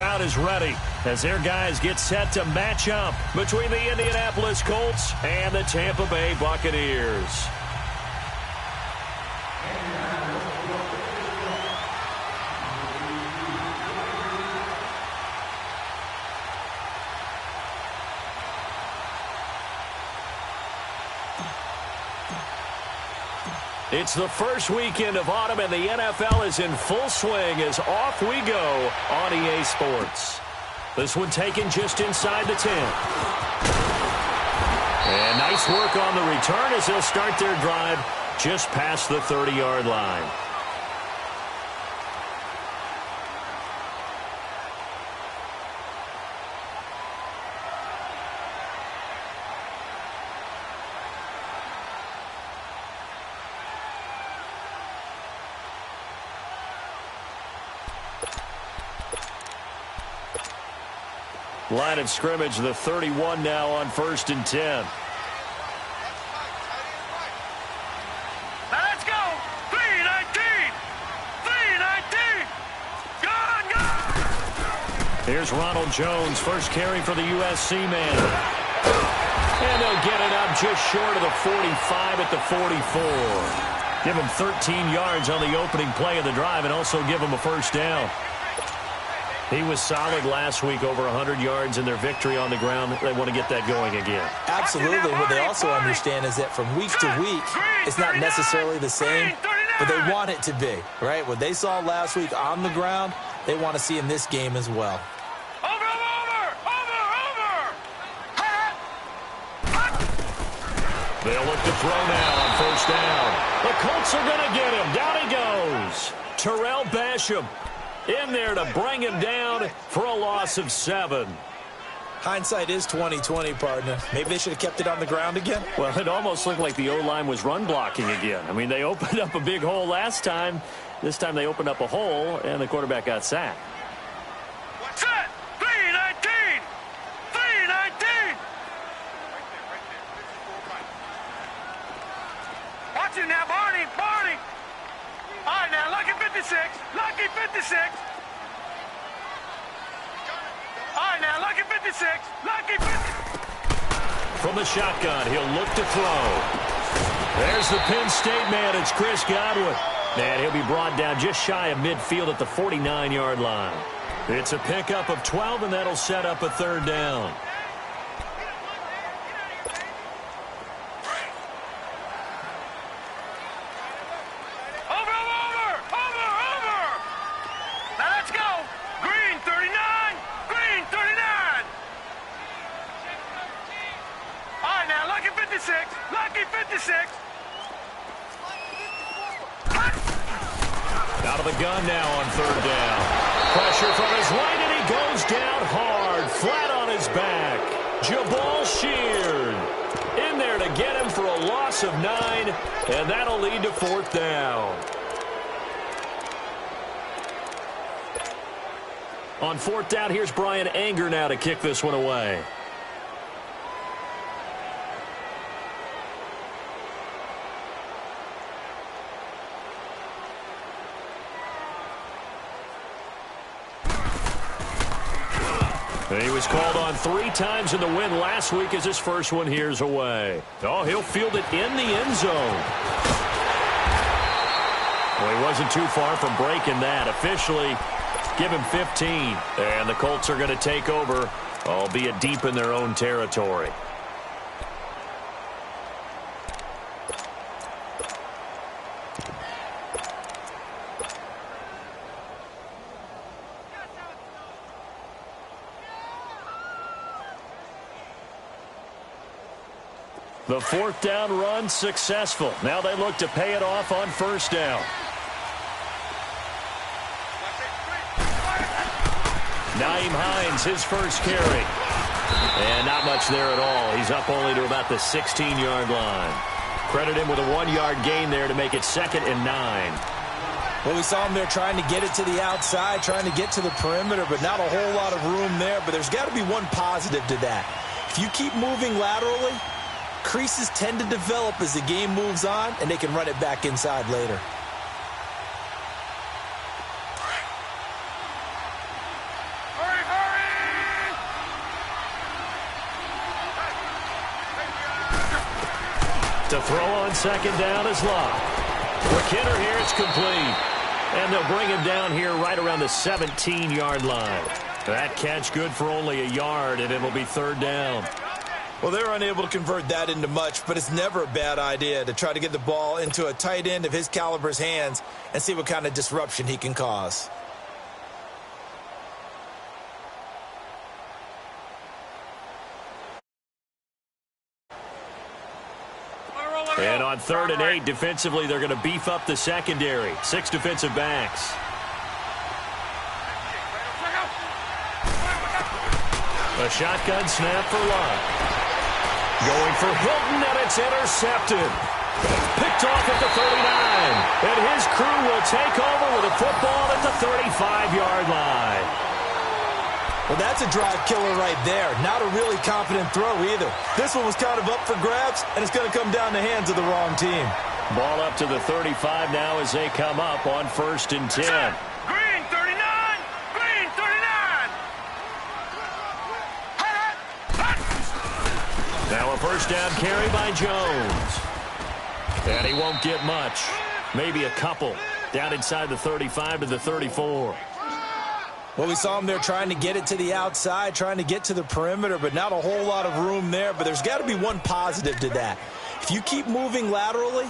Crowd is ready as their guys get set to match up between the Indianapolis Colts and the Tampa Bay Buccaneers. It's the first weekend of autumn, and the NFL is in full swing as off we go on EA Sports. This one taken just inside the 10. And nice work on the return as they'll start their drive just past the 30-yard line. Line of scrimmage, the 31 now on 1st and 10. Now let's go. 3-19. 3-19. Gone. Here's Ronald Jones, first carry for the USC man. And they'll get it up just short of the 45 at the 44. Give them 13 yards on the opening play of the drive and also give them a first down. He was solid last week, over 100 yards in their victory on the ground. They want to get that going again. Absolutely. What they also understand is that from week to week, it's not necessarily the same, but they want it to be, right? What they saw last week on the ground, they want to see in this game as well. They'll look to throw now on first down. The Colts are going to get him. Down he goes. Terrell Basham in there to bring him down for a loss of 7. Hindsight is 20/20, partner. Maybe they should have kept it on the ground again. Well, it almost looked like the O-line was run blocking again. I mean, they opened up a big hole last time. This time they opened up a hole, and the quarterback got sacked. Set. 3-19. 3-19. Watch it now, Barney. Barney. All right, now, lucky 56. Lucky 56. All right, now, lucky 56. Lucky 50. From the shotgun, he'll look to throw. There's the Penn State man. It's Chris Godwin. And he'll be brought down just shy of midfield at the 49-yard line. It's a pickup of 12, and that'll set up a third down. Lucky 56. Out of the gun now on third down. Pressure from his right, and he goes down hard, flat on his back. Jabal Sheard in there to get him for a loss of 9, and that'll lead to fourth down. On fourth down, here's Brian Anger now to kick this one away. He was called on 3 times in the win last week as his first one here's away. Oh, he'll field it in the end zone. Well, he wasn't too far from breaking that. Officially, give him 15. And the Colts are going to take over, albeit deep in their own territory. The fourth down run successful. Now they look to pay it off on first down. Nyheim Hines, his first carry. And not much there at all. He's up only to about the 16-yard line. Credit him with a 1-yard gain there to make it 2nd and 9. Well, we saw him there trying to get it to the outside, trying to get to the perimeter, but not a whole lot of room there. But there's got to be one positive to that. If you keep moving laterally, creases tend to develop as the game moves on, and they can run it back inside later. To throw on second down is Locke. McKinnon here, it's complete. And they'll bring him down here right around the 17-yard line. That catch good for only a yard, and it'll be third down. Well, they're unable to convert that into much, but it's never a bad idea to try to get the ball into a tight end of his caliber's hands and see what kind of disruption he can cause. And on 3rd and 8, defensively, they're going to beef up the secondary. 6 defensive backs. A shotgun snap for Locke. Going for Hilton, and it's intercepted. Picked off at the 39. And his crew will take over with a football at the 35-yard line. Well, that's a drive killer right there. Not a really confident throw either. This one was kind of up for grabs, and it's going to come down the hands of the wrong team. Ball up to the 35 now as they come up on 1st and 10. Green 39! Green 39! Now a first down carry by Jones. And he won't get much. Maybe a couple. Down inside the 35 to the 34. Well, we saw him there trying to get it to the outside, trying to get to the perimeter, but not a whole lot of room there. But there's got to be one positive to that. If you keep moving laterally,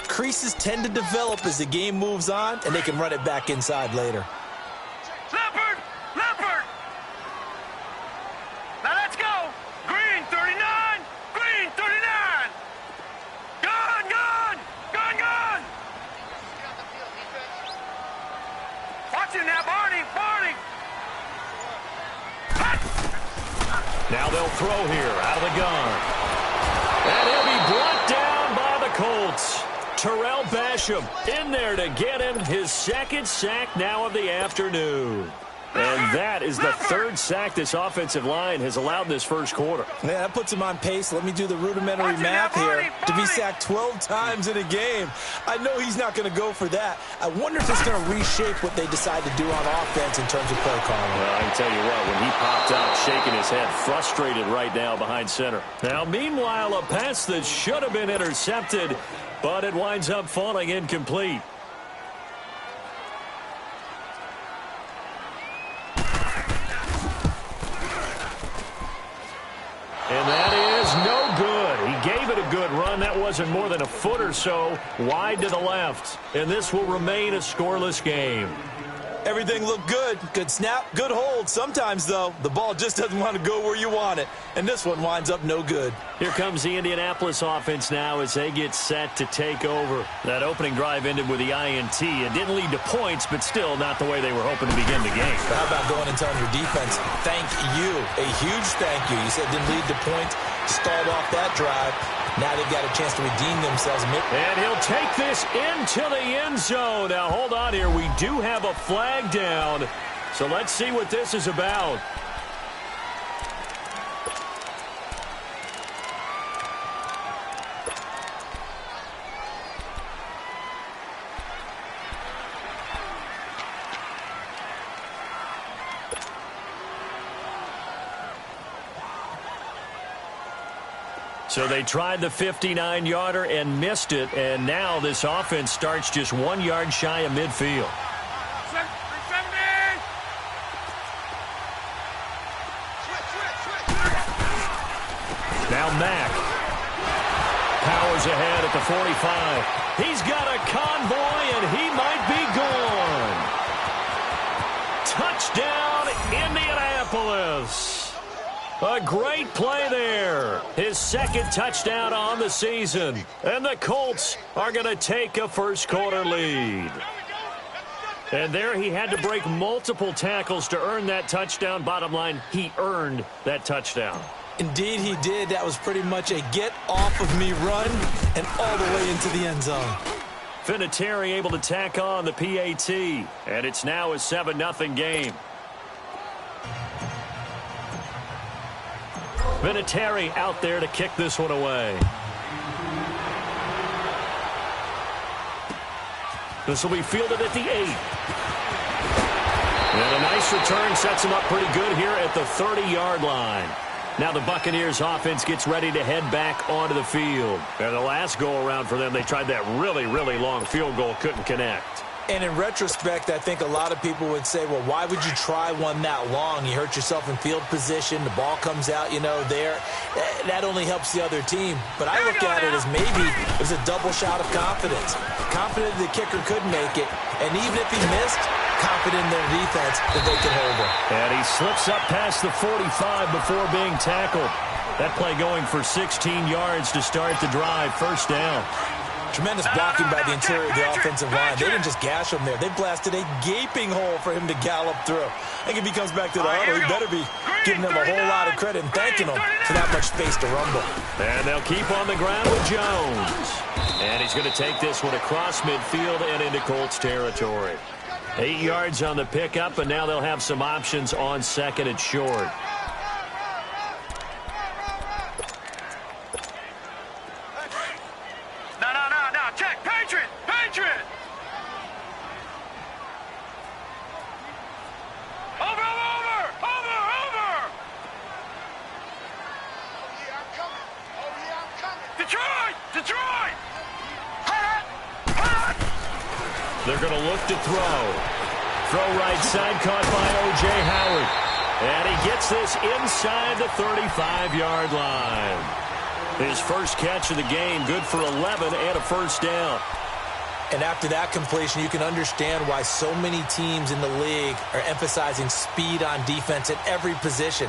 creases tend to develop as the game moves on, and they can run it back inside later. Leopard! Leopard! Now let's go! Green 39! Green 39! Gun! Gun! Gun! Gun! Watch it now, Barney! Barney! Now they'll throw here out of the gun. And he'll be brought down by the Colts. Terrell Basham in there to get him his 2nd sack now of the afternoon. And that is the 3rd sack this offensive line has allowed in this first quarter. Yeah, that puts him on pace. Let me do the rudimentary math here. To be sacked 12 times in a game, I know he's not going to go for that. I wonder if it's going to reshape what they decide to do on offense in terms of play calling. Well, I can tell you what, when he popped out, shaking his head, frustrated right now behind center. Now, meanwhile, a pass that should have been intercepted, but it winds up falling incomplete. And that is no good. He gave it a good run. That wasn't more than a foot or so wide to the left. And this will remain a scoreless game. Everything looked good. Good snap, good hold. Sometimes, though, the ball just doesn't want to go where you want it. And this one winds up no good. Here comes the Indianapolis offense now as they get set to take over. That opening drive ended with the INT. It didn't lead to points, but still not the way they were hoping to begin the game. How about going and telling your defense, thank you, a huge thank you. You said it didn't lead to points, stalled off that drive. Now they've got a chance to redeem themselves. And he'll take this into the end zone. Now, hold on here. We do have a flag down. So let's see what this is about. So they tried the 59-yarder and missed it, and now this offense starts just 1 yard shy of midfield. Now Mack powers ahead at the 45. He's got a convoy, and he might be gone. Touchdown, Indianapolis. A great play there. His 2nd touchdown on the season. And the Colts are going to take a first quarter lead. And there he had to break multiple tackles to earn that touchdown. Bottom line, he earned that touchdown. Indeed he did. That was pretty much a get-off-of-me run and all the way into the end zone. Vinatieri able to tack on the PAT. And it's now a 7-0 game. Vinatieri out there to kick this one away. This will be fielded at the 8. And a nice return sets him up pretty good here at the 30-yard line. Now the Buccaneers offense gets ready to head back onto the field. And the last go-around for them, they tried that really, really long field goal, couldn't connect. And in retrospect, I think a lot of people would say, well, why would you try one that long? You hurt yourself in field position. The ball comes out, there. That only helps the other team. But I look at it as maybe it was a double shot of confidence. Confident the kicker could make it. And even if he missed, confident in their defense that they can hold him. And he slips up past the 45 before being tackled. That play going for 16 yards to start the drive. First down. Tremendous blocking by the interior of the offensive line. They didn't just gash him there. They blasted a gaping hole for him to gallop through. I think if he comes back to the huddle, he better be giving them a whole lot of credit and thanking them for that much space to rumble. And they'll keep on the ground with Jones. And he's going to take this one across midfield and into Colts territory. 8 yards on the pickup, and now they'll have some options on second and short. No, check. Patriot! Over! Oh, yeah, I'm coming. Detroit! They're going to look to throw. Throw right side, caught by O.J. Howard. And he gets this inside the 35-yard line. His first catch of the game, good for 11 and a first down. And after that completion, you can understand why so many teams in the league are emphasizing speed on defense at every position.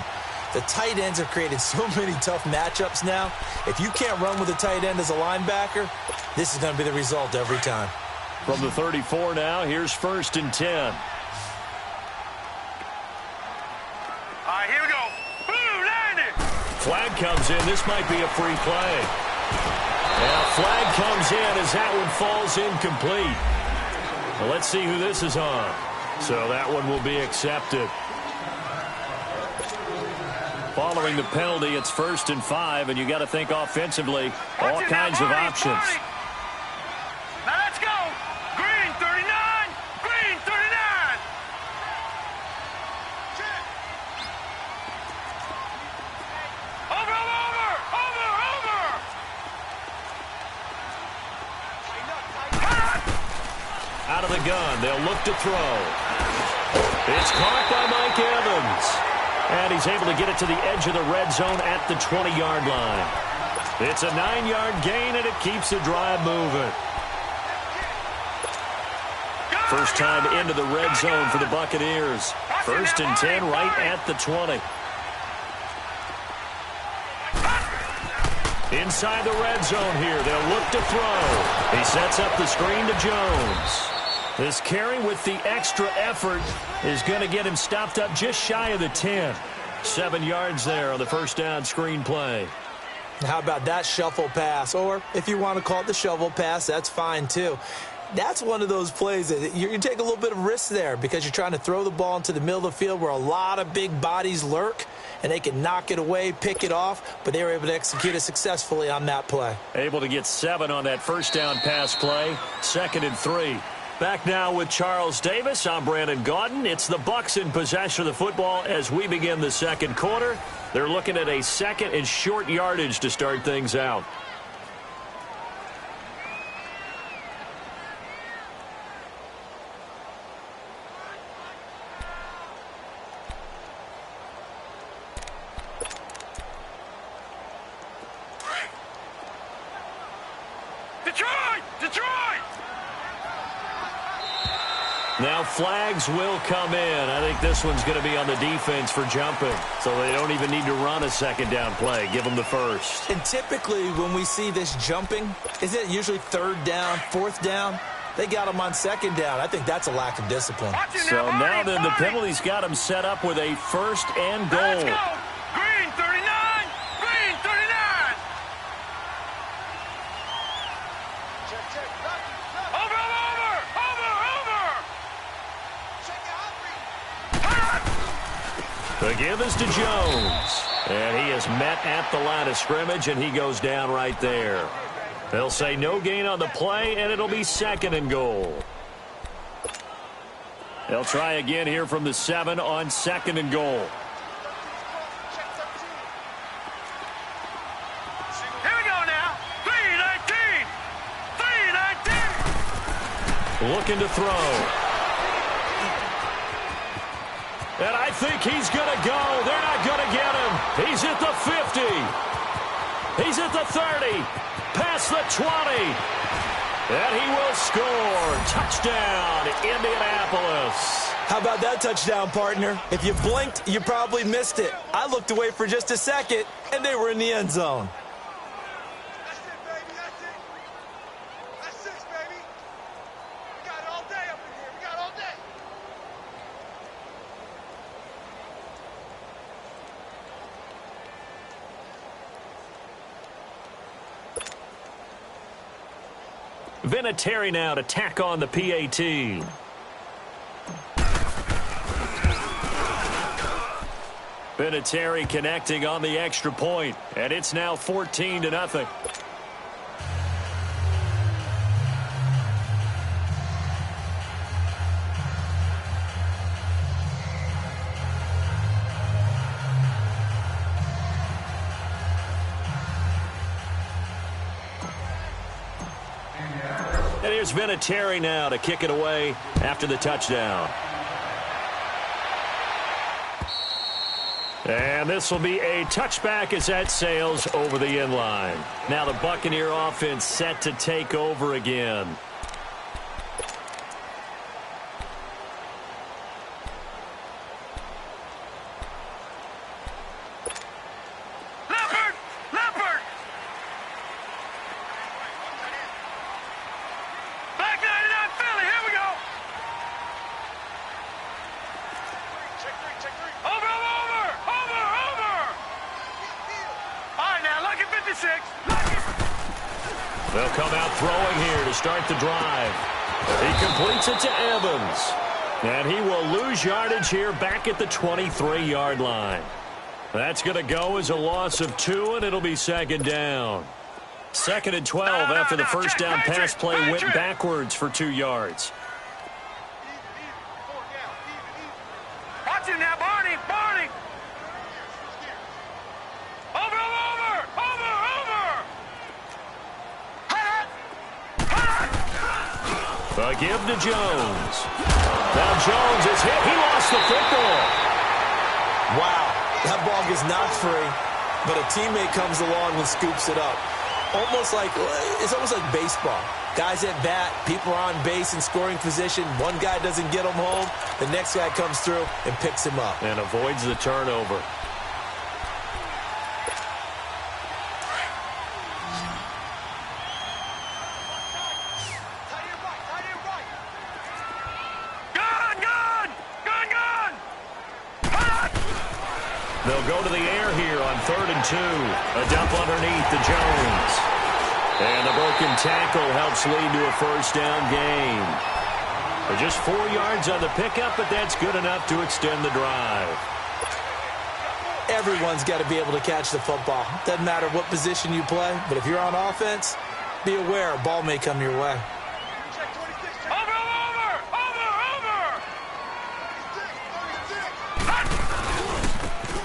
The tight ends have created so many tough matchups now. If you can't run with a tight end as a linebacker, this is going to be the result every time. From the 34 now, here's 1st and 10. All right, here we go. Boom, landed. Flag comes in. This might be a free play. Now flag comes in as that one falls incomplete. Well, let's see who this is on. So that one will be accepted. Following the penalty, it's 1st and 5, and you got to think offensively, all kinds of options. Now let's go. Green 39. Over. Out of the gun, they'll look to throw. It's caught by Mike Evans. And he's able to get it to the edge of the red zone at the 20-yard line. It's a 9-yard gain, and it keeps the drive moving. First time into the red zone for the Buccaneers. 1st and 10 right at the 20. Inside the red zone here. They'll look to throw. He sets up the screen to Jones. This carry with the extra effort is going to get him stopped up just shy of the 10. 7 yards there on the first down screen play. How about that shuffle pass? Or if you want to call it the shovel pass, that's fine too. That's one of those plays that you take a little bit of risk there because you're trying to throw the ball into the middle of the field where a lot of big bodies lurk, and they can knock it away, pick it off, but they were able to execute it successfully on that play. Able to get 7 on that first down pass play. 2nd and 3. Back now with Charles Davis. I'm Brandon Gaudin. It's the Bucs in possession of the football as we begin the second quarter. They're looking at a second and short yardage to start things out. Detroit! Now flags will come in. I think this one's going to be on the defense for jumping. So they don't even need to run a second down play. Give them the first. And typically when we see this jumping, isn't it usually 3rd down, 4th down? They got them on 2nd down. I think that's a lack of discipline. So now then the penalty's got them set up with a 1st and goal. Let's go. Green 39. The give is to Jones. And he is met at the line of scrimmage, and he goes down right there. They'll say no gain on the play, and it'll be 2nd and goal. They'll try again here from the 7 on 2nd and goal. looking to throw. And I think he's going to go. They're not going to get him. He's at the 50. He's at the 30. Past the 20. And he will score. Touchdown, Indianapolis. How about that touchdown, partner? If you blinked, you probably missed it. I looked away for just a second, and they were in the end zone. That's it, baby. That's it. That's six, baby. We got it all day up in here. We got it all day. Vinatieri now to tack on the PAT. Vinatieri connecting on the extra point, and it's now 14-0. And here's Vinatieri now to kick it away after the touchdown. And this will be a touchback as that sails over the end line. Now the Buccaneer offense set to take over again. Leopard! Leopard! Back 99 Philly. Here we go. Check three. Over. All right, now, lucky 56. They'll come out throwing here to start the drive. He completes it to Evans. And he will lose yardage here back at the 23-yard line. That's going to go as a loss of 2, and it'll be second down. 2nd and 12 after the first down pass play went backwards for 2 yards. Watch him now, Barney. Over. A give to Jones. Now Jones is hit. He lost the football. Wow, that ball gets knocked free, but a teammate comes along and scoops it up. It's almost like baseball. Guys at bat, people are on base in scoring position. One guy doesn't get him home. The next guy comes through and picks him up. And avoids the turnover. They'll go to the air here on 3rd and 2. A dump underneath to Jones. And the broken tackle helps lead to a first down gain. Just 4 yards on the pickup, but that's good enough to extend the drive. Everyone's got to be able to catch the football. Doesn't matter what position you play, but if you're on offense, be aware a ball may come your way.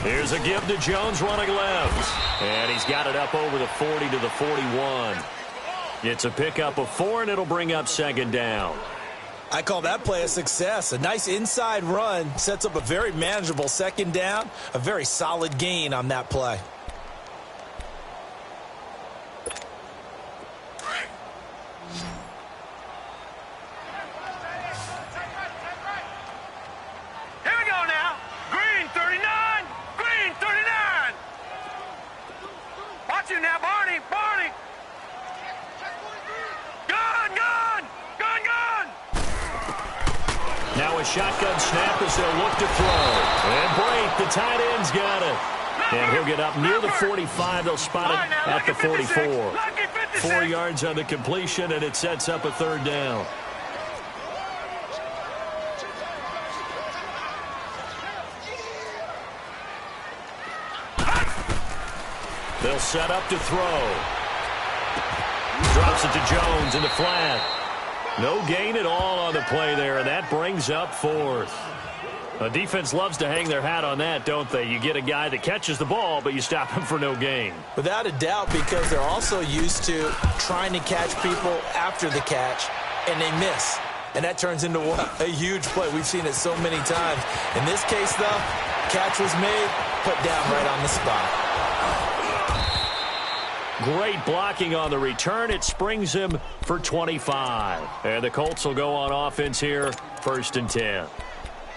Here's a give to Jones running left. And he's got it up over the 40 to the 41. It's a pickup of 4, and it'll bring up second down. I call that play a success. A nice inside run sets up a very manageable second down. A very solid gain on that play. Shotgun snap as they'll look to throw. And Brate, the tight end's got it. And he'll get up near the 45. They'll spot it at the 44. 4 yards on the completion, and it sets up a third down. They'll set up to throw. Drops it to Jones in the flat. No gain at all on the play there, and that brings up 4th. The defense loves to hang their hat on that, don't they? You get a guy that catches the ball, but you stop him for no gain. Without a doubt, because they're also used to trying to catch people after the catch, and they miss. and that turns into a huge play. We've seen it so many times. In this case, though, catch was made, put down right on the spot. Great blocking on the return. It springs him for 25. And the Colts will go on offense here, 1st and 10.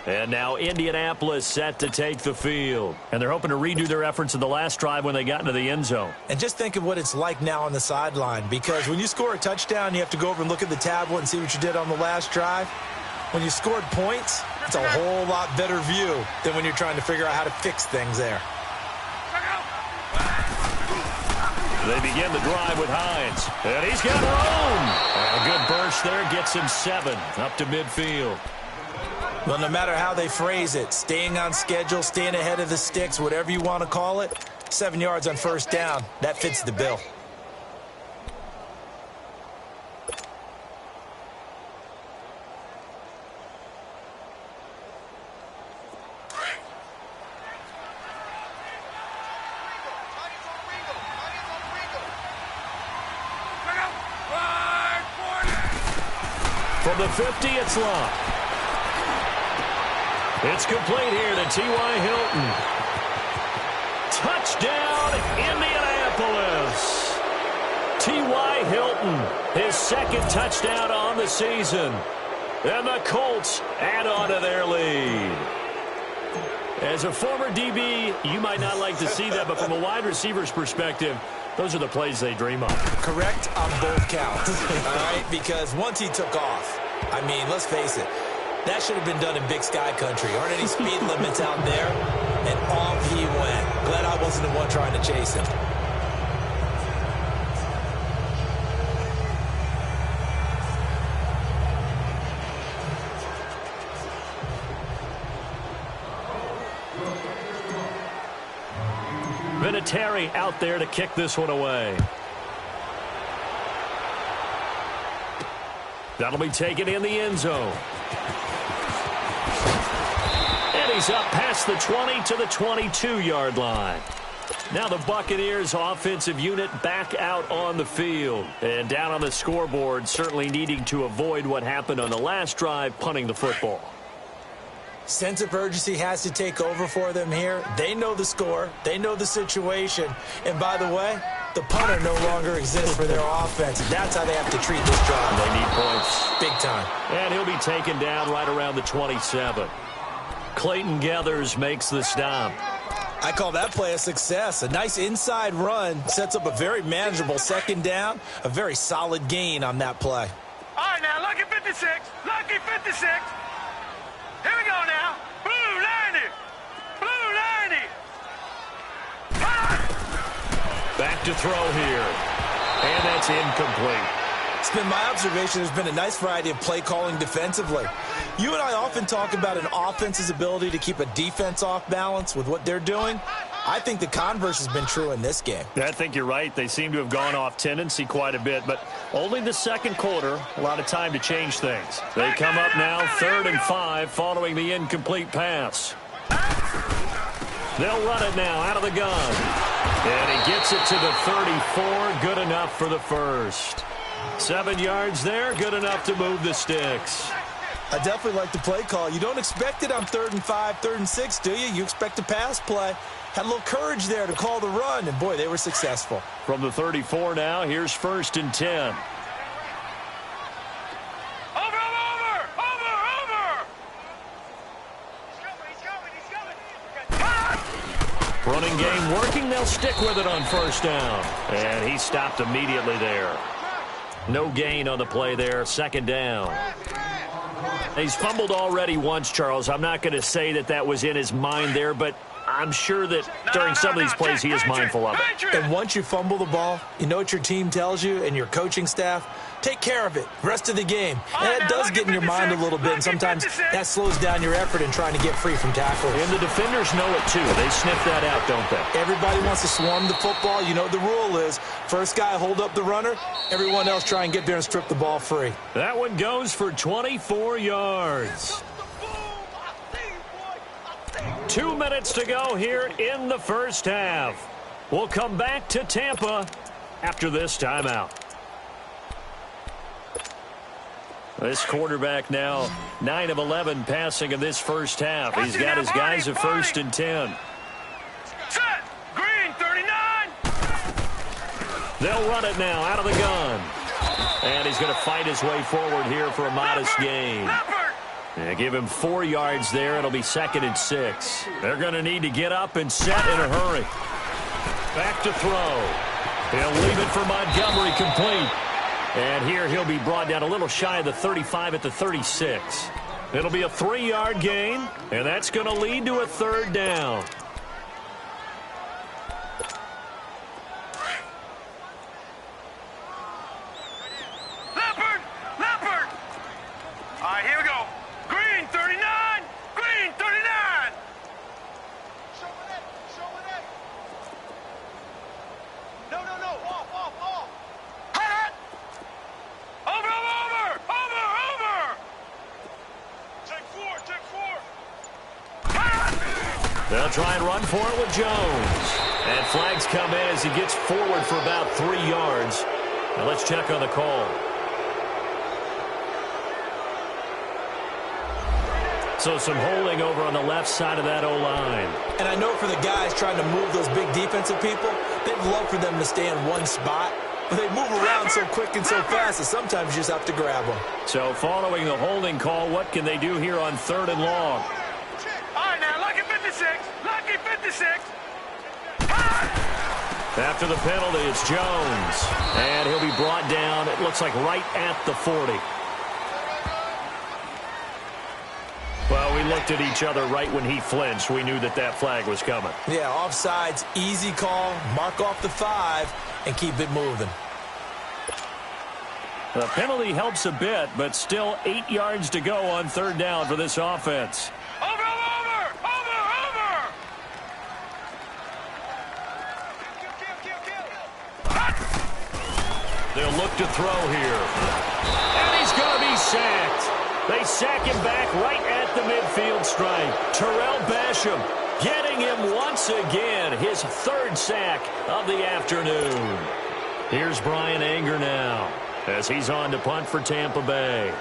And now Indianapolis set to take the field. And they're hoping to redo their efforts in the last drive when they got into the end zone. And just think of what it's like now on the sideline, because when you score a touchdown, you have to go over and look at the tablet and see what you did on the last drive. When you scored points, it's a whole lot better view than when you're trying to figure out how to fix things there. They begin the drive with Hines. And he's got room. And a good burst there gets him 7 up to midfield. Well, no matter how they phrase it, staying on schedule, staying ahead of the sticks, whatever you want to call it, 7 yards on 1st down, that fits the bill. From the 50, it's Locke. It's complete here to T.Y. Hilton. Touchdown, Indianapolis. T.Y. Hilton, his 2nd touchdown on the season. And the Colts add on to their lead. As a former DB, you might not like to see that, but from a wide receiver's perspective, those are the plays they dream of. Correct on both counts, all right? Because once he took off, I mean, let's face it, that should have been done in Big Sky Country. Aren't any speed limits out there? And off he went. Glad I wasn't the one trying to chase him. Vinatieri out there to kick this one away. That'll be taken in the end zone. And he's up past the 20 to the 22-yard line. Now the Buccaneers offensive unit back out on the field. And down on the scoreboard, certainly needing to avoid what happened on the last drive, punting the football. Sense of urgency has to take over for them here. They know the score. They know the situation. And by the way, the punter no longer exists for their offense. That's how they have to treat this drive. They need points. Big time. And he'll be taken down right around the 27. Clayton Gathers makes the stop. I call that play a success. A nice inside run sets up a very manageable 2nd down. A very solid gain on that play. All right, now, lucky 56. Lucky 56. Here we go now. Blue 90. Blue 90. Back to throw here. And that's incomplete. It's been my observation there's been a nice variety of play calling defensively. You and I often talk about an offense's ability to keep a defense off balance with what they're doing. I think the converse has been true in this game. I think you're right. They seem to have gone off tendency quite a bit, but only the 2nd quarter, a lot of time to change things. They come up now 3rd and 5 following the incomplete pass. They'll run it now out of the gun. And he gets it to the 34, good enough for the 1st. 7 yards there, good enough to move the sticks. I definitely like the play call. You don't expect it on 3rd and 5, 3rd and 6, do you? You expect a pass play. Had a little courage there to call the run, and boy, they were successful. From the 34 now, here's 1st and 10. Running game working. They'll stick with it on 1st down. And he stopped immediately there. No gain on the play there. 2nd down. He's fumbled already once, Charles. I'm not going to say that that was in his mind there, but I'm sure that during some of these plays he is mindful of it. And once you fumble the ball, you know what your team tells you and your coaching staff? Take care of it. Rest of the game. And it does get in your mind a little bit, and sometimes that slows down your effort in trying to get free from tackles. And the defenders know it too. They sniff that out, don't they? Everybody wants to swarm the football. You know what the rule is. First guy hold up the runner. Everyone else try and get there and strip the ball free. That one goes for 24 yards. 2 minutes to go here in the 1st half. We'll come back to Tampa after this timeout. This quarterback now 9 of 11 passing in this first half. He's got his guys at 1st and 10. Set. Green, 39. They'll run it now out of the gun. And he's going to fight his way forward here for a modest gain. Yeah, give him 4 yards there. It'll be 2nd and 6. They're going to need to get up and set in a hurry. Back to throw. He'll leave it for Montgomery, complete. And here he'll be brought down a little shy of the 35 at the 36. It'll be a 3-yard gain, and that's going to lead to a 3rd down. Leopard! Leopard! All right, here we go. Green, 39. Green, 39. Showing it. Showing it. No. Off. Hot. Over. Take four. Hot. They'll try and run for it with Jones. And flags come in as he gets forward for about 3 yards. Now let's check on the call. So some holding over on the left side of that O-line. And I know for the guys trying to move those big defensive people, they'd love for them to stay in one spot. But they move around so quick and so fast that sometimes you just have to grab them. So following the holding call, what can they do here on 3rd and long? All right, now, lucky 56. Lucky 56. After the penalty, it's Jones. And he'll be brought down, it looks like right at the 40. Well, we looked at each other right when he flinched. We knew that that flag was coming. Yeah, offsides, easy call, mark off the 5, and keep it moving. The penalty helps a bit, but still 8 yards to go on 3rd down for this offense. Over. They'll look to throw here. And he's going to be sacked. They sack him back right at the midfield stripe. Terrell Basham getting him once again, his 3rd sack of the afternoon. Here's Brian Anger now as he's on to punt for Tampa Bay.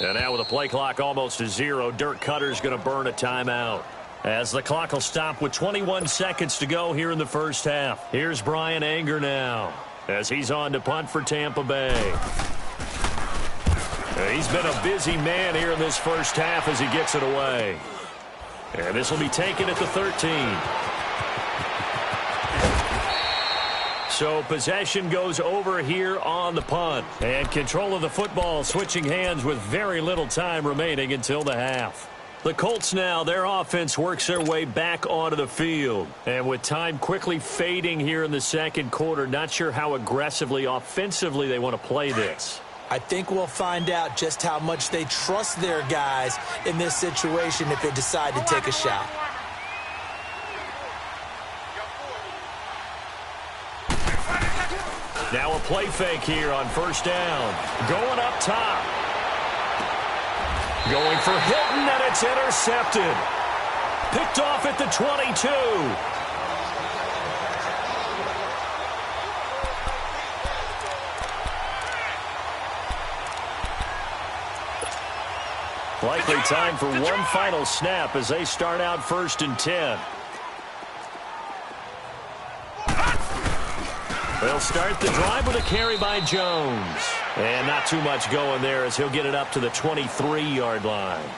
And now with the play clock almost to 0, Dirk Cutter's going to burn a timeout. As the clock will stop with 21 seconds to go here in the first half. Here's Brian Anger now as he's on to punt for Tampa Bay. He's been a busy man here in this first half as he gets it away. And this will be taken at the 13. So possession goes over here on the punt. And control of the football switching hands with very little time remaining until the half. The Colts now, their offense works their way back onto the field. And with time quickly fading here in the second quarter, not sure how aggressively, offensively they want to play this. I think we'll find out just how much they trust their guys in this situation if they decide to take a shot. Now a play fake here on 1st down. Going up top. Going for Hilton, and it's intercepted. Picked off at the 22. Likely time for one final snap as they start out 1st and 10. They'll start the drive with a carry by Jones. And not too much going there as he'll get it up to the 23-yard line.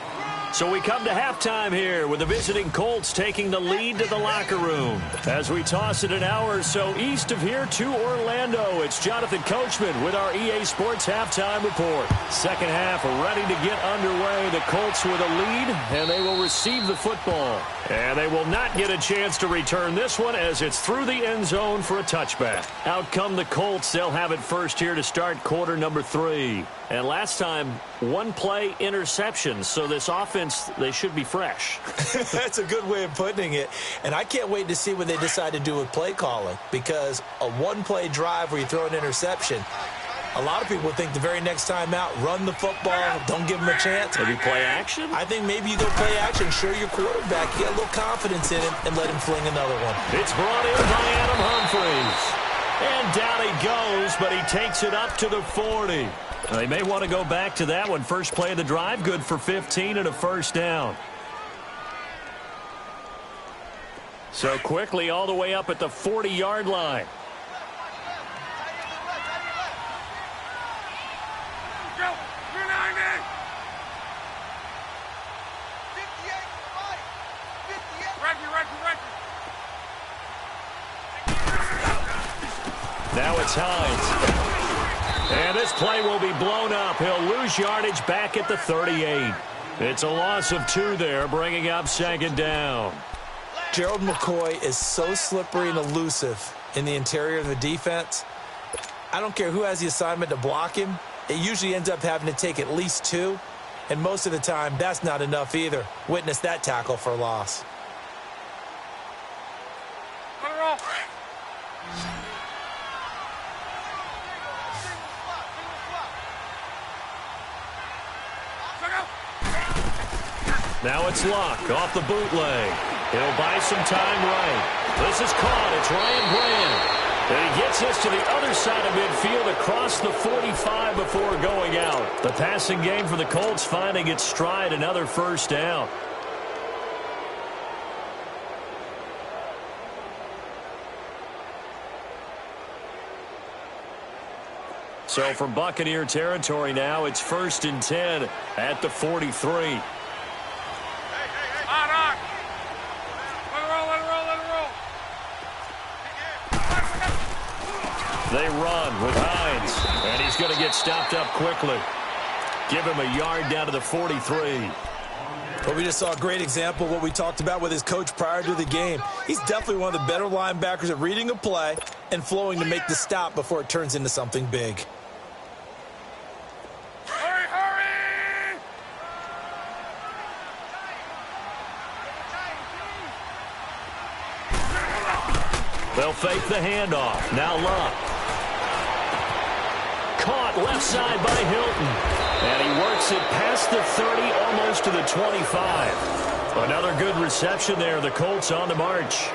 So we come to halftime here with the visiting Colts taking the lead to the locker room. As we toss it an hour or so east of here to Orlando, it's Jonathan Coachman with our EA Sports Halftime Report. Second half ready to get underway. The Colts with a lead, and they will receive the football. And they will not get a chance to return this one as it's through the end zone for a touchback. Out come the Colts. They'll have it first here to start quarter number 3. And last time, one play interception. So this offense, they should be fresh. That's a good way of putting it. And I can't wait to see what they decide to do with play calling, because a one-play drive where you throw an interception, a lot of people think the very next time out, run the football, don't give them a chance. Maybe play action? I think maybe you go play action, show your quarterback, get a little confidence in him, and let him fling another one. It's brought in by Adam Humphries. And down he goes, but he takes it up to the 40. They may want to go back to that one. First play of the drive, good for 15 and a first down. So quickly all the way up at the 40-yard line. Now it's Hines. And this play will be blown up. He'll lose yardage back at the 38. It's a loss of 2 there, bringing up second down. Gerald McCoy is so slippery and elusive in the interior of the defense. I don't care who has the assignment to block him. It usually ends up having to take at least 2. And most of the time, that's not enough either. Witness that tackle for loss. Now it's Luck off the bootleg. He'll buy some time right. This is caught. It's Ryan Grant. And he gets this to the other side of midfield across the 45 before going out. The passing game for the Colts finding its stride, another first down. So from Buccaneer territory now, it's 1st and 10 at the 43. They run with Hines, and he's going to get stopped up quickly. Give him a yard down to the 43. But we just saw a great example of what we talked about with his coach prior to the game. He's definitely one of the better linebackers at reading a play and flowing to make the stop before it turns into something big. Hurry, hurry! They'll fake the handoff. Now Luck. Caught left side by Hilton. And he works it past the 30, almost to the 25. Another good reception there. The Colts on the march.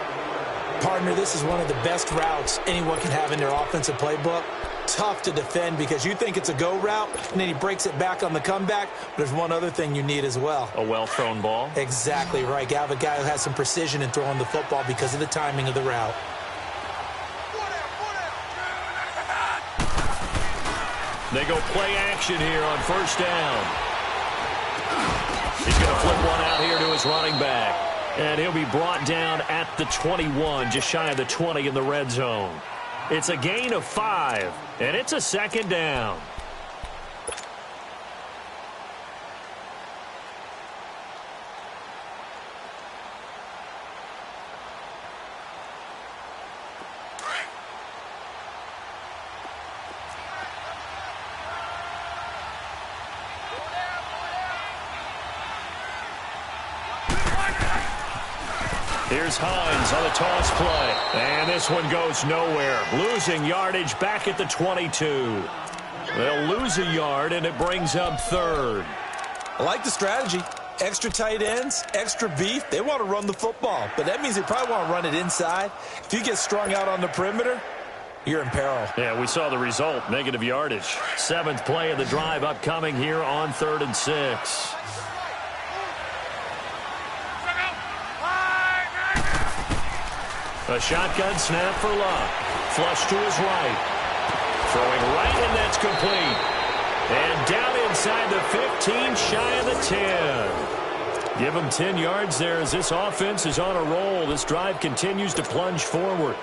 Partner, this is one of the best routes anyone can have in their offensive playbook. Tough to defend because you think it's a go route, and then he breaks it back on the comeback. But there's one other thing you need as well. A well-thrown ball. Exactly right. You have a guy who has some precision in throwing the football because of the timing of the route. They go play action here on first down. He's going to flip one out here to his running back. And he'll be brought down at the 21, just shy of the 20 in the red zone. It's a gain of 5, and it's a second down. Here's Hines on the toss play. And this one goes nowhere. Losing yardage back at the 22. They'll lose a yard, and it brings up 3rd. I like the strategy. Extra tight ends, extra beef. They want to run the football, but that means they probably want to run it inside. If you get strung out on the perimeter, you're in peril. Yeah, we saw the result, negative yardage. 7th play of the drive upcoming here on 3rd and 6. A shotgun snap for Luck. Flush to his right. Throwing right, and that's complete. And down inside the 15, shy of the 10. Give him 10 yards there as this offense is on a roll. This drive continues to plunge forward.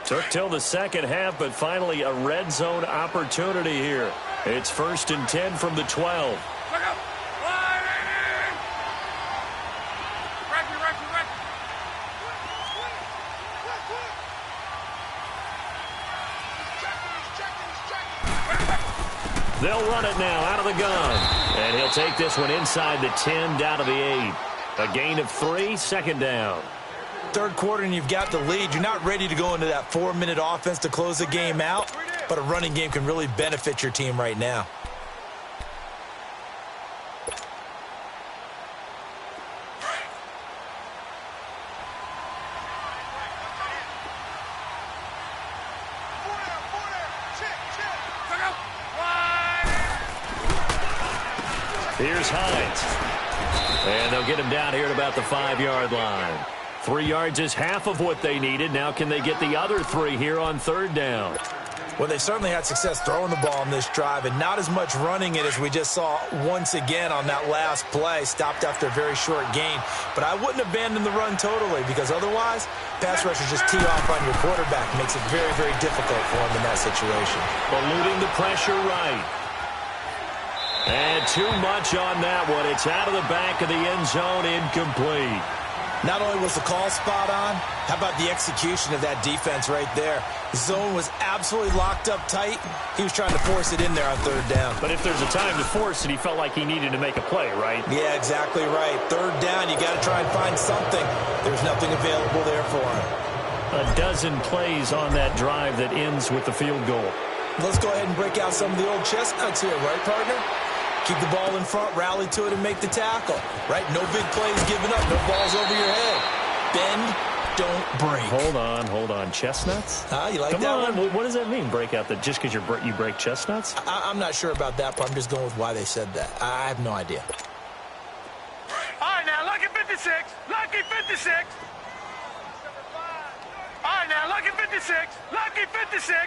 Took till the second half, but finally a red zone opportunity here. It's 1st and 10 from the 12. They'll run it now out of the gun. And he'll take this one inside the 10, down to the 8. A gain of 3, second down. Third quarter and you've got the lead. You're not ready to go into that 4-minute offense to close the game out, but a running game can really benefit your team right now. Here's Hines. And they'll get him down here at about the 5-yard line. 3 yards is half of what they needed. Now can they get the other 3 here on third down? Well, they certainly had success throwing the ball on this drive and not as much running it as we just saw once again on that last play. Stopped after a very short gain. But I wouldn't abandon the run totally because otherwise, pass rushers just tee off on your quarterback. Makes it very, very difficult for him in that situation. Eluding the pressure right. And too much on that one. It's out of the back of the end zone, incomplete. Not only was the call spot on, how about the execution of that defense right there? The zone was absolutely locked up tight. He was trying to force it in there on third down. But if there's a time to force it, he felt like he needed to make a play, right? Yeah, exactly right. Third down, you got to try and find something. There's nothing available there for him. A dozen plays on that drive that ends with the field goal. Let's go ahead and break out some of the old chestnuts here, right, partner? Keep the ball in front, rally to it, and make the tackle. Right? No big plays given up. No balls over your head. Bend, don't break. Hold on. Chestnuts? You like Come that on. one? What does that mean, break out? Just because you break chestnuts? I'm not sure about that, but I'm just going with why they said that. I have no idea. All right, now, lucky 56. Lucky 56. All right, now, lucky 56. Lucky 56.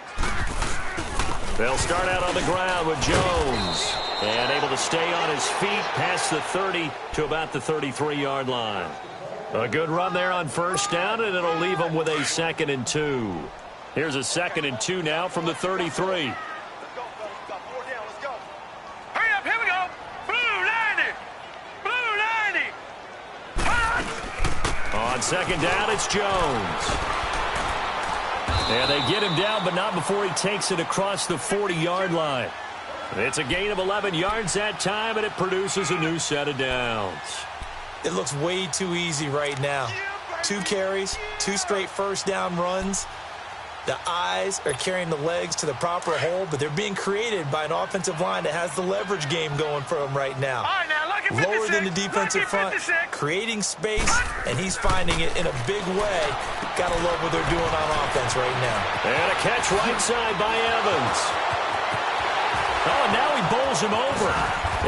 They'll start out on the ground with Jones. And able to stay on his feet past the 30 to about the 33-yard line. A good run there on first down, and it'll leave them with a 2nd and 2. Here's a 2nd and 2 now from the 33. Let's go. Hurry up, here we go. Blue 90. Blue 90. On second down, it's Jones. And they get him down, but not before he takes it across the 40-yard line. It's a gain of 11 yards that time, and it produces a new set of downs. It looks way too easy right now. 2 carries, 2 straight first down runs. The eyes are carrying the legs to the proper hole, but they're being created by an offensive line that has the leverage game going for them right now. All right, now, lucky 56. Lower than the defensive front, creating space, and he's finding it in a big way. Gotta love what they're doing on offense right now. And a catch right side by Evans. Oh, and now he bowls him over.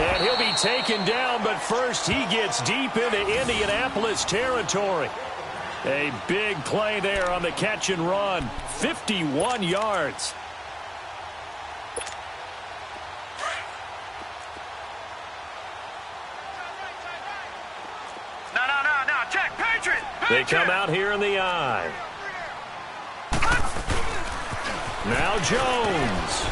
And he'll be taken down, but first he gets deep into Indianapolis territory. A big play there on the catch and run. 51 yards. No. Check, Patriot. They come out here in the eye. Now Jones.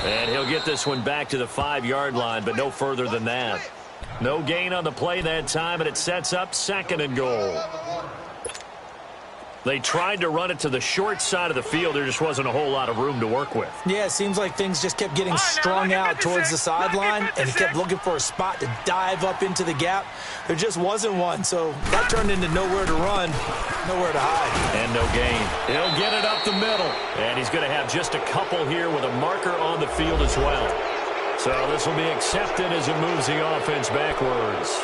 And he'll get this one back to the 5-yard line, but no further than that. No gain on the play that time, and it sets up 2nd and goal. They tried to run it to the short side of the field. There just wasn't a whole lot of room to work with. Yeah, it seems like things just kept getting strung out towards the sideline, and he kept looking for a spot to dive up into the gap. There just wasn't one, so that turned into nowhere to run, nowhere to hide. And no gain. He'll get it up the middle, and he's going to have just a couple here with a marker on the field as well. So this will be accepted as it moves the offense backwards.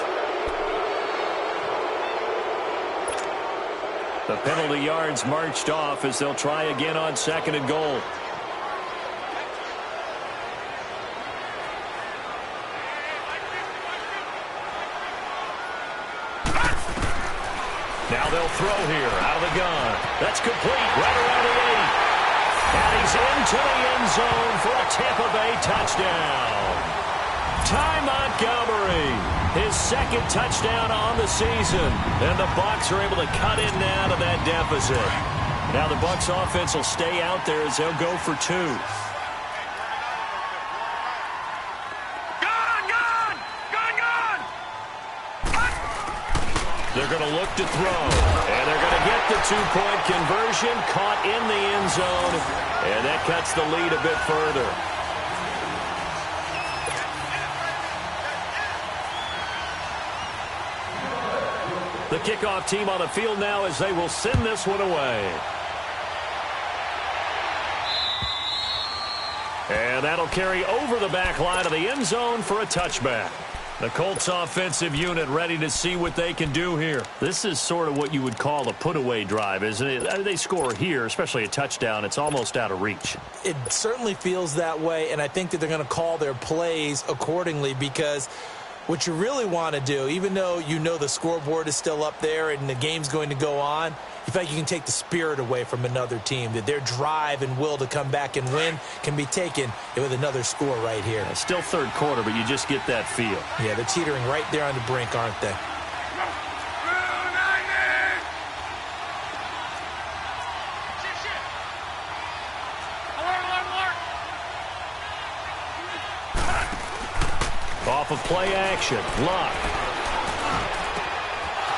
The penalty yards marched off as they'll try again on 2nd and goal. Now they'll throw here out of the gun. That's complete right around the 8. And he's into the end zone for a Tampa Bay touchdown. Ty Montgomery. His 2nd touchdown on the season. And the Bucs are able to cut in now to that deficit. Now the Bucs offense will stay out there as they'll go for 2. Gun! They're going to look to throw. And they're going to get the 2-point conversion. Caught in the end zone. And that cuts the lead a bit further. The kickoff team on the field now as they will send this one away. And that'll carry over the back line of the end zone for a touchback. The Colts offensive unit ready to see what they can do here. This is sort of what you would call a put-away drive, isn't it? They score here, especially a touchdown. It's almost out of reach. It certainly feels that way, and I think that they're going to call their plays accordingly because what you really want to do, even though you know the scoreboard is still up there and the game's going to go on, you feel like you can take the spirit away from another team, that their drive and will to come back and win can be taken with another score right here. It's still third quarter, but you just get that feel. Yeah, they're teetering right there on the brink, aren't they? Off of play action, Luck.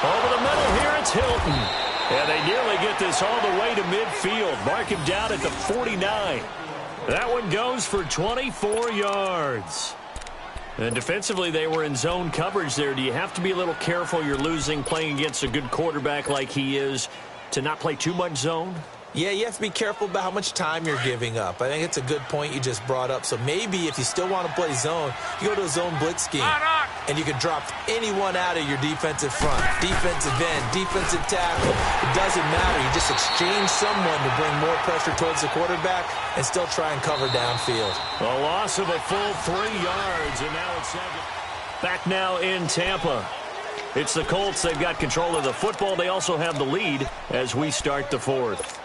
Over the middle here, it's Hilton. And they nearly get this all the way to midfield. Mark him down at the 49. That one goes for 24 yards. And defensively, they were in zone coverage there. Do you have to be a little careful? You're losing playing against a good quarterback like he is to not play too much zone? Yeah, you have to be careful about how much time you're giving up. I think it's a good point you just brought up. So maybe if you still want to play zone, you go to a zone blitz scheme. And you can drop anyone out of your defensive front. Defensive end, defensive tackle. It doesn't matter. You just exchange someone to bring more pressure towards the quarterback and still try and cover downfield. A loss of a full 3 yards, and now it's 7. Back now in Tampa. It's the Colts. They've got control of the football. They also have the lead as we start the fourth.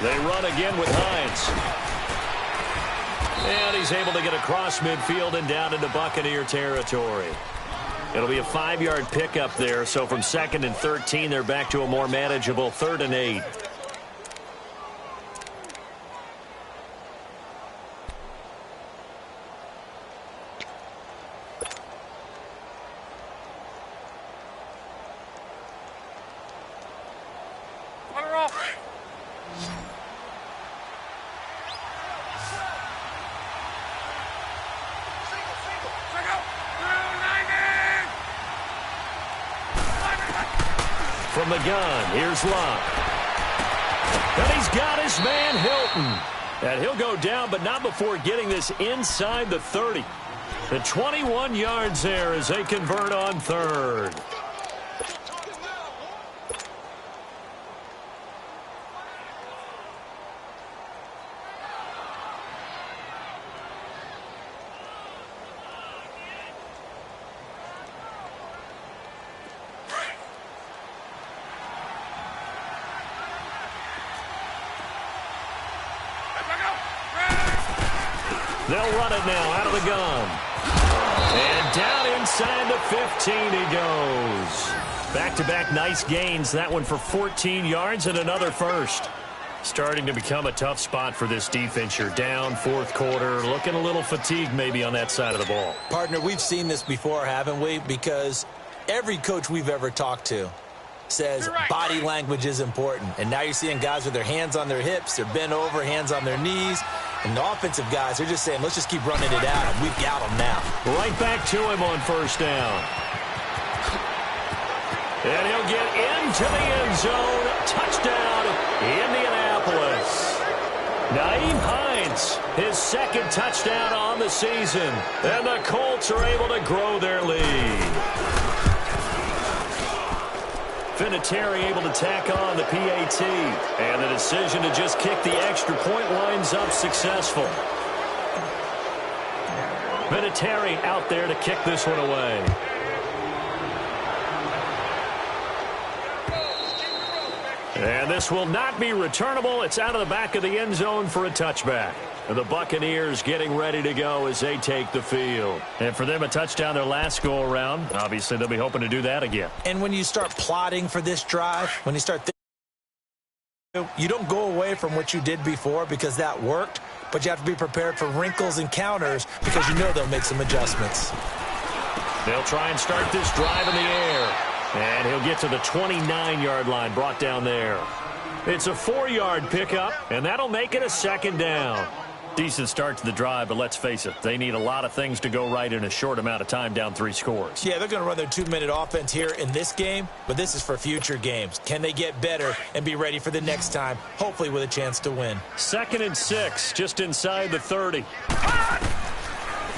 They run again with Hines. And he's able to get across midfield and down into Buccaneer territory. It'll be a 5-yard pickup there, so from 2nd and 13, they're back to a more manageable 3rd and 8. From the gun, here's Luck. And he's got his man Hilton. And he'll go down, but not before getting this inside the 30. The 21 yards there as they convert on 3rd. They'll run it now out of the gun. And down inside the 15 he goes. Back-to-back nice gains. That one for 14 yards and another first. Starting to become a tough spot for this defense. You're down, 4th quarter, looking a little fatigued maybe on that side of the ball. Partner, we've seen this before, haven't we? Because every coach we've ever talked to says body language is important. And now you're seeing guys with their hands on their hips, they're bent over, hands on their knees. And the offensive guys, they're just saying, let's just keep running it out. We've got them now. Right back to him on 1st down. And he'll get into the end zone. Touchdown, Indianapolis. Nyheim Hines, his 2nd touchdown on the season. And the Colts are able to grow their lead. Vinatieri able to tack on the PAT. And the decision to just kick the extra point winds up successful. Vinatieri out there to kick this one away. And this will not be returnable. It's out of the back of the end zone for a touchback. And the Buccaneers getting ready to go as they take the field. And for them, a touchdown their last go-around. Obviously, they'll be hoping to do that again. And when you start plotting for this drive, when you start thinking, you don't go away from what you did before because that worked, but you have to be prepared for wrinkles and counters because you know they'll make some adjustments. They'll try and start this drive in the air. And he'll get to the 29-yard line, brought down there. It's a 4-yard pickup, and that'll make it a second down. Decent start to the drive, but let's face it, they need a lot of things to go right in a short amount of time, down 3 scores. Yeah, they're going to run their 2-minute offense here in this game, but this is for future games. Can they get better and be ready for the next time, hopefully with a chance to win? 2nd and 6, just inside the 30.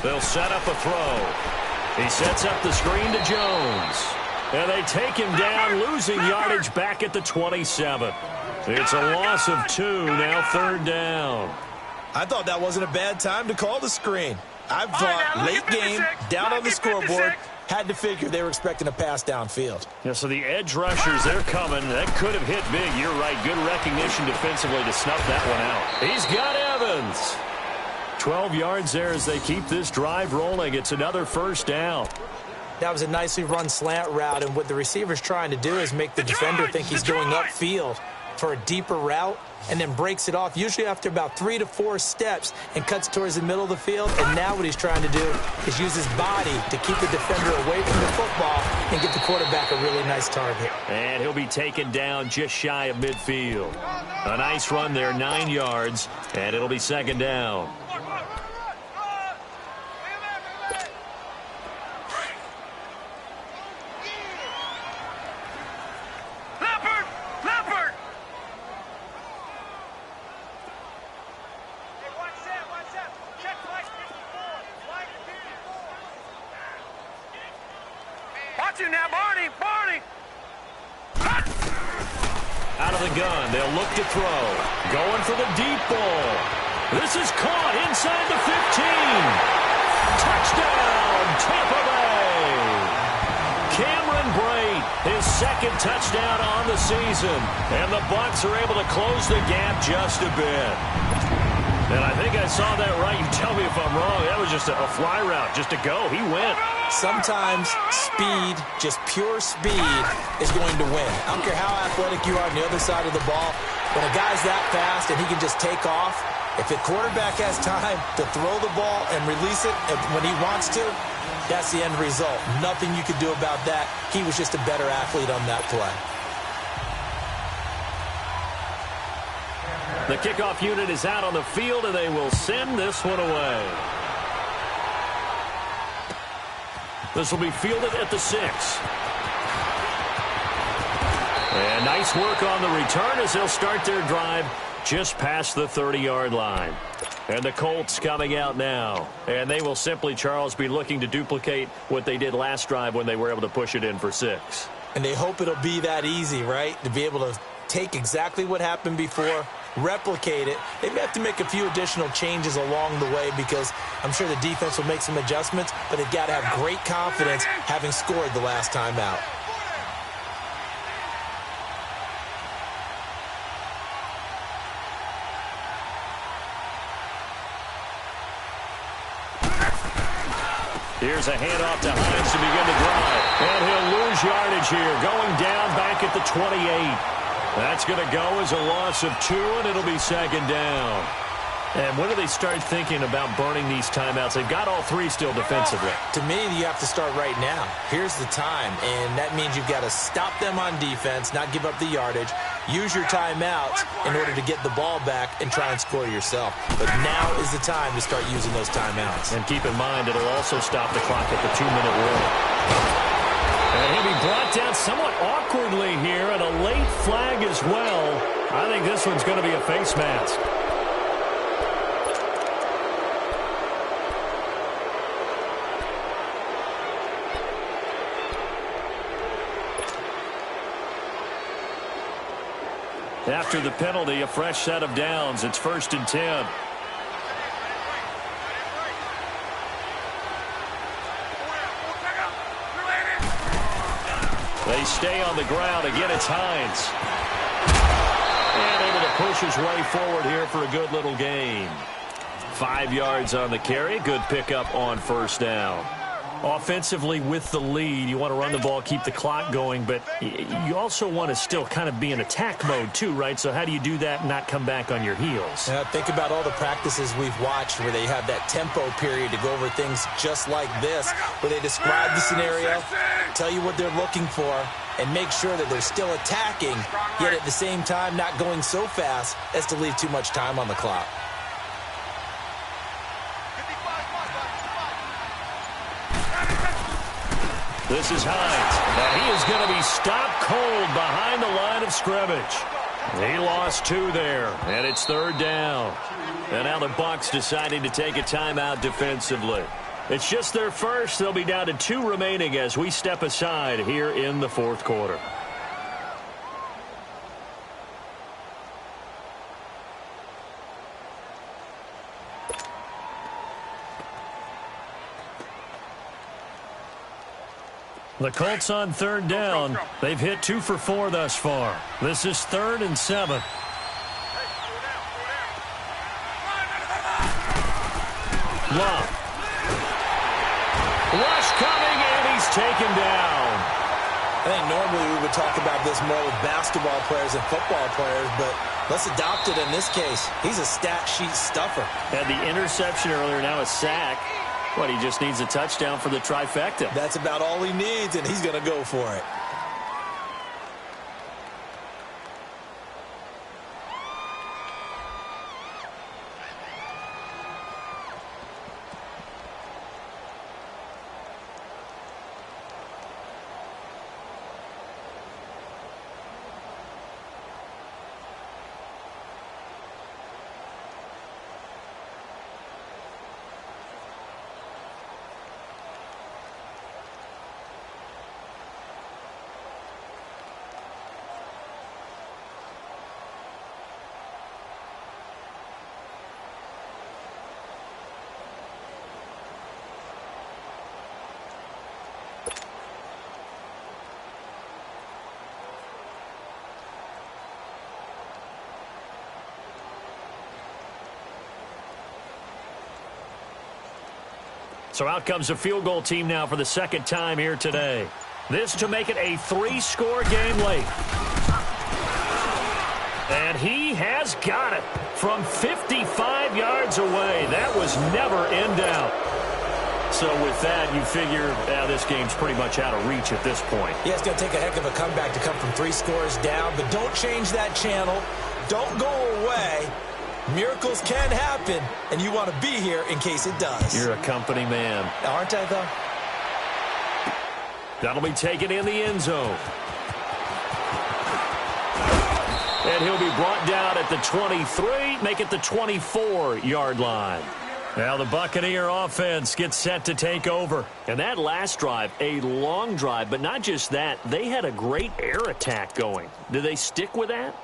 They'll set up a throw. He sets up the screen to Jones. And they take him down, losing yardage back at the 27. It's a loss of 2, now 3rd down. I thought that wasn't a bad time to call the screen. I thought late game, down on the scoreboard, had to figure they were expecting a pass downfield. Yeah, so the edge rushers, they're coming. That could have hit big. You're right. Good recognition defensively to snuff that one out. He's got Evans. 12 yards there as they keep this drive rolling. It's another 1st down. That was a nicely run slant route, and what the receiver's trying to do is make the defender think he's going upfield for a deeper route, and then breaks it off, usually after about 3 to 4 steps, and cuts towards the middle of the field. And now what he's trying to do is use his body to keep the defender away from the football and get the quarterback a really nice target. And he'll be taken down just shy of midfield. A nice run there, 9 yards, and it'll be 2nd down. Now, Barney! Out of the gun, they'll look to throw. Going for the deep ball. This is caught inside the 15. Touchdown, Tampa Bay! Cameron Brate, his 2nd touchdown on the season. And the Bucs are able to close the gap just a bit. And I think I saw that right. You tell me if I'm wrong. That was just a fly route, just a go. He went. Sometimes speed, just pure speed, is going to win. I don't care how athletic you are on the other side of the ball. When a guy's that fast and he can just take off, if the quarterback has time to throw the ball and release it when he wants to, that's the end result. Nothing you could do about that. He was just a better athlete on that play. The kickoff unit is out on the field, and they will send this one away. This will be fielded at the 6. And nice work on the return as they'll start their drive just past the 30-yard line. And the Colts coming out now. And they will simply, Charles, be looking to duplicate what they did last drive when they were able to push it in for 6. And they hope it'll be that easy, right? To be able to take exactly what happened before, replicate it. They may have to make a few additional changes along the way because I'm sure the defense will make some adjustments, but they've got to have great confidence having scored the last time out. Here's a handoff to Hines to begin the drive. And he'll lose yardage here, going down back at the 28. That's going to go as a loss of 2, and it'll be 2nd down. And when do they start thinking about burning these timeouts? They've got all 3 still defensively. To me, you have to start right now. Here's the time, and that means you've got to stop them on defense, not give up the yardage, use your timeouts in order to get the ball back and try and score yourself. But now is the time to start using those timeouts. And keep in mind, it'll also stop the clock at the 2-minute warning. And he'll be brought down somewhat awkwardly here, and a late flag as well. I think this one's going to be a face mask. After the penalty, a fresh set of downs. It's 1st and 10. They stay on the ground. Again, it's Hines. And able to push his way forward here for a good little gain. 5 yards on the carry. Good pickup on 1st down. Offensively with the lead, you want to run the ball, keep the clock going, but you also want to still kind of be in attack mode too, right? So how do you do that and not come back on your heels? Think about all the practices we've watched where they have that tempo period to go over things just like this, where they describe the scenario, tell you what they're looking for, and make sure that they're still attacking, yet at the same time not going so fast as to leave too much time on the clock. This is Hines, and he is going to be stopped cold behind the line of scrimmage. He lost 2 there, and it's 3rd down. And now the Bucs deciding to take a timeout defensively. It's just their first. They'll be down to 2 remaining as we step aside here in the 4th quarter. The Colts on 3rd down. They've hit 2 for 4 thus far. This is 3rd and 7. Love. Rush coming, and he's taken down. I think normally we would talk about this more with basketball players and football players, but let's adopt it in this case. He's a stat sheet stuffer. Had the interception earlier, now a sack. But he just needs a touchdown for the trifecta. That's about all he needs, and he's going to go for it. So out comes a field goal team now for the 2nd time here today. This to make it a 3-score game late. And he has got it from 55 yards away. That was never in doubt. So with that, you figure this game's pretty much out of reach at this point. Yeah, it's going to take a heck of a comeback to come from 3 scores down, but don't change that channel. Don't go away. Miracles can happen, and you want to be here in case it does. You're a company man. Aren't I, though? That'll be taken in the end zone. And he'll be brought down at the 23, make it the 24-yard line. Now the Buccaneer offense gets set to take over. And that last drive, a long drive, but not just that, they had a great air attack going. Do they stick with that?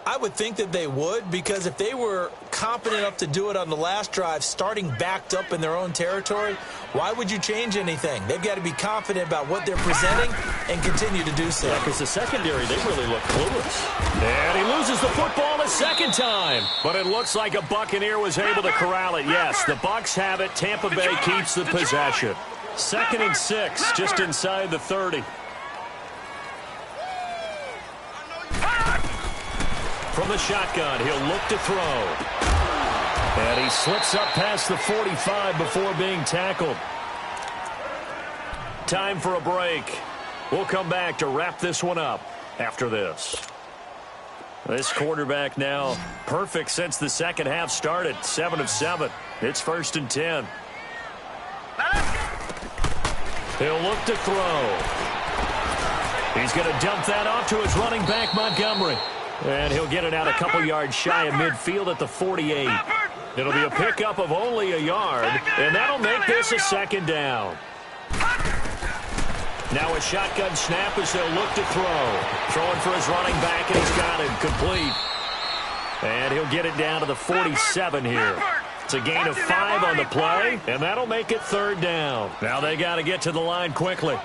I would think that they would, because if they were competent enough to do it on the last drive, starting backed up in their own territory, why would you change anything? They've got to be confident about what they're presenting and continue to do so. Yeah, because the secondary, they really look clueless. And he loses the football a second time. But it looks like a Buccaneer was able to corral it. Yes, the Bucs have it. Tampa Bay keeps the possession. 2nd and 6, just inside the 30. From the shotgun, he'll look to throw. And he slips up past the 45 before being tackled. Time for a break. We'll come back to wrap this one up after this. This quarterback now perfect since the second half started. 7 of 7. It's 1st and 10. He'll look to throw. He's going to dump that off to his running back, Montgomery. And he'll get it out a couple yards shy of midfield at the 48. It'll be a pickup of only a yard, and that'll make this a 2nd down. Now a shotgun snap as they'll look to throw. Throwing for his running back, and he's got it complete. And he'll get it down to the 47 here. It's a gain of 5 on the play, and that'll make it 3rd down. Now they got to get to the line quickly.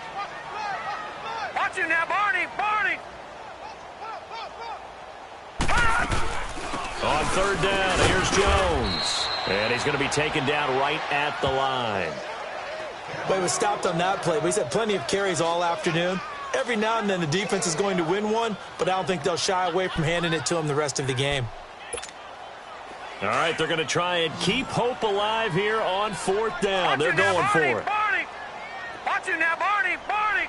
Watch him now, Barney! Barney! On 3rd down, here's Jones. And he's going to be taken down right at the line. Well, he was stopped on that play, but he's had plenty of carries all afternoon. Every now and then the defense is going to win one, but I don't think they'll shy away from handing it to him the rest of the game. All right, they're going to try and keep hope alive here on fourth down. They're going for it. Barney! Watch it now, Barney! Barney!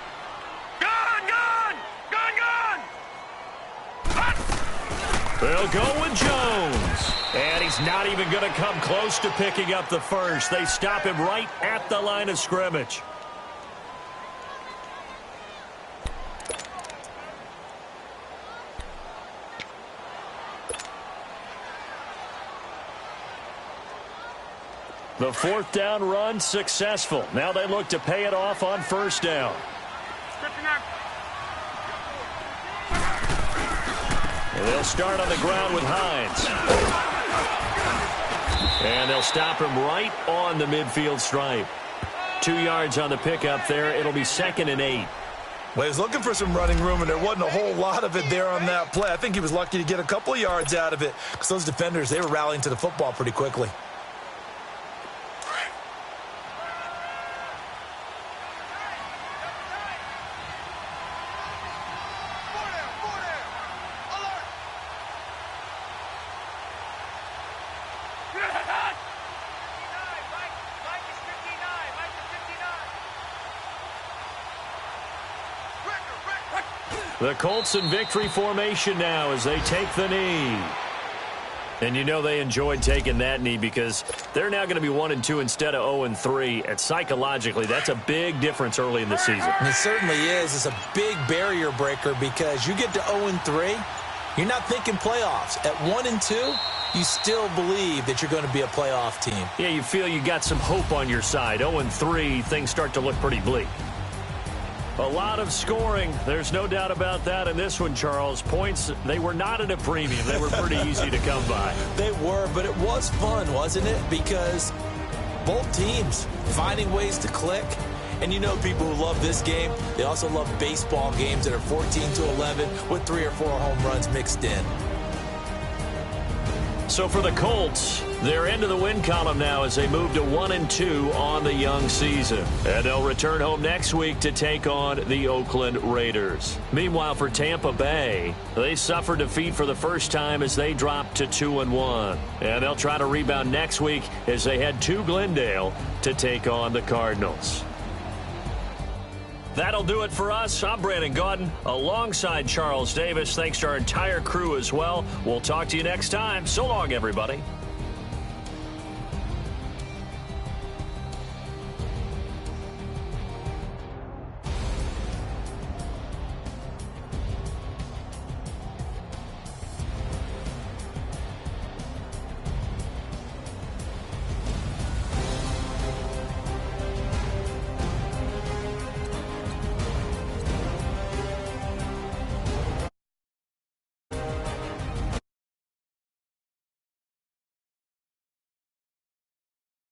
Gun! Gun! Gun! Gun! They'll go with Jones. And he's not even going to come close to picking up the first. They stop him right at the line of scrimmage. The fourth down run successful. Now they look to pay it off on first down. And they'll start on the ground with Hines. And they'll stop him right on the midfield stripe. 2 yards on the pickup there. It'll be 2nd and 8. Well, he was looking for some running room, and there wasn't a whole lot of it there on that play. I think he was lucky to get a couple of yards out of it because those defenders, they were rallying to the football pretty quickly. The Colts in victory formation now as they take the knee. And you know they enjoyed taking that knee because they're now going to be 1-2 instead of 0-3. And psychologically, that's a big difference early in the season. And it certainly is. It's a big barrier breaker because you get to 0-3, you're not thinking playoffs. At 1-2, you still believe that you're going to be a playoff team. Yeah, you feel you got some hope on your side. 0-3, things start to look pretty bleak. A lot of scoring. There's no doubt about that in this one, Charles. Points, they were not at a premium. They were pretty easy to come by. They were, but it was fun, wasn't it? Because both teams finding ways to click. And you know people who love this game, they also love baseball games that are 14-11 with 3 or 4 home runs mixed in. So for the Colts, they're into the win column now as they move to 1-2 on the young season. And they'll return home next week to take on the Oakland Raiders. Meanwhile, for Tampa Bay, they suffered defeat for the first time as they dropped to 2-1. And they'll try to rebound next week as they head to Glendale to take on the Cardinals. That'll do it for us. I'm Brandon Gaudin alongside Charles Davis. Thanks to our entire crew as well. We'll talk to you next time. So long, everybody.